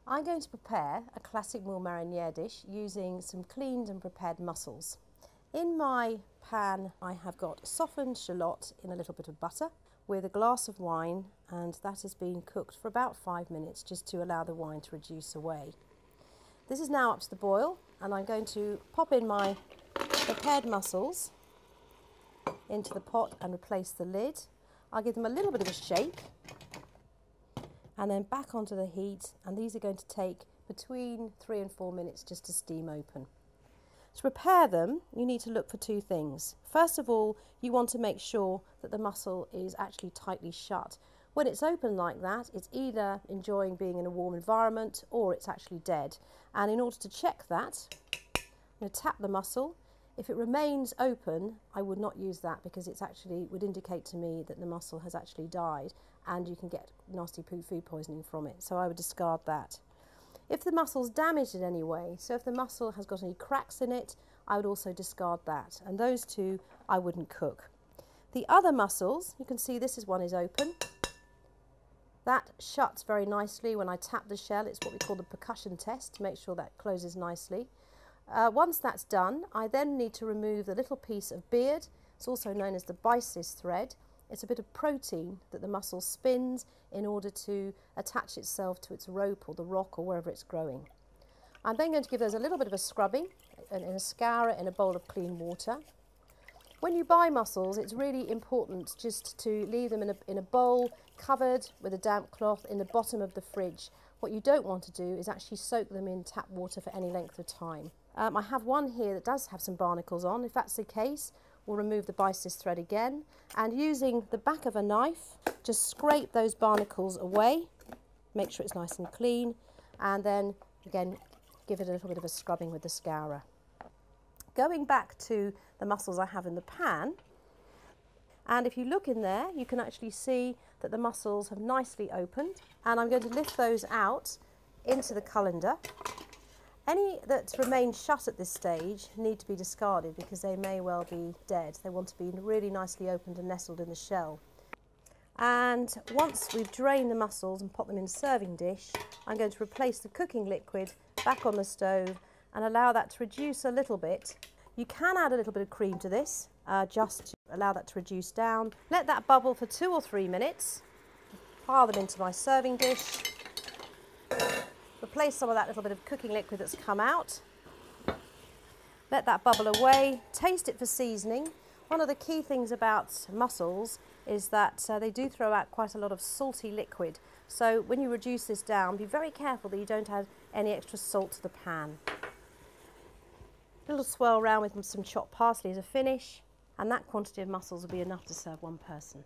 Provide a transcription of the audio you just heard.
I'm going to prepare a classic Moule mariniere dish using some cleaned and prepared mussels. In my pan I have got softened shallot in a little bit of butter with a glass of wine, and that has been cooked for about 5 minutes just to allow the wine to reduce away. This is now up to the boil, and I'm going to pop in my prepared mussels into the pot and replace the lid. I'll give them a little bit of a shake and then back onto the heat, and these are going to take between 3 and 4 minutes just to steam open. To prepare them, you need to look for two things. First of all, you want to make sure that the mussel is actually tightly shut. When it's open like that, it's either enjoying being in a warm environment or it's actually dead. And in order to check that, I'm going to tap the mussel. If it remains open, I would not use that because it actually would indicate to me that the mussel has actually died and you can get nasty food poisoning from it. So I would discard that. If the mussel's damaged in any way, so if the mussel has got any cracks in it, I would also discard that. And those two I wouldn't cook. The other mussels, you can see this one is open. That shuts very nicely when I tap the shell. It's what we call the percussion test to make sure that closes nicely. Once that's done, I then need to remove the little piece of beard. It's also known as the byssus thread. It's a bit of protein that the mussel spins in order to attach itself to its rope or the rock or wherever it's growing. I'm then going to give those a little bit of a scrubbing in a scourer in a bowl of clean water. When you buy mussels, it's really important just to leave them in a bowl covered with a damp cloth in the bottom of the fridge. What you don't want to do is actually soak them in tap water for any length of time. I have one here that does have some barnacles on. If that's the case, we'll remove the byssus thread again, and using the back of a knife, just scrape those barnacles away, make sure it's nice and clean, and then again give it a little bit of a scrubbing with the scourer. Going back to the mussels I have in the pan, and if you look in there, you can actually see that the mussels have nicely opened, and I'm going to lift those out into the colander. Any that remain shut at this stage need to be discarded because they may well be dead. They want to be really nicely opened and nestled in the shell. And once we've drained the mussels and put them in a serving dish, I'm going to replace the cooking liquid back on the stove and allow that to reduce a little bit. You can add a little bit of cream to this, just to allow that to reduce down. Let that bubble for 2 or 3 minutes. Pile them into my serving dish. Replace some of that little bit of cooking liquid that's come out. Let that bubble away. Taste it for seasoning. One of the key things about mussels is that they do throw out quite a lot of salty liquid. So when you reduce this down, be very careful that you don't add any extra salt to the pan. A little swirl around with some chopped parsley as a finish, and that quantity of mussels will be enough to serve one person.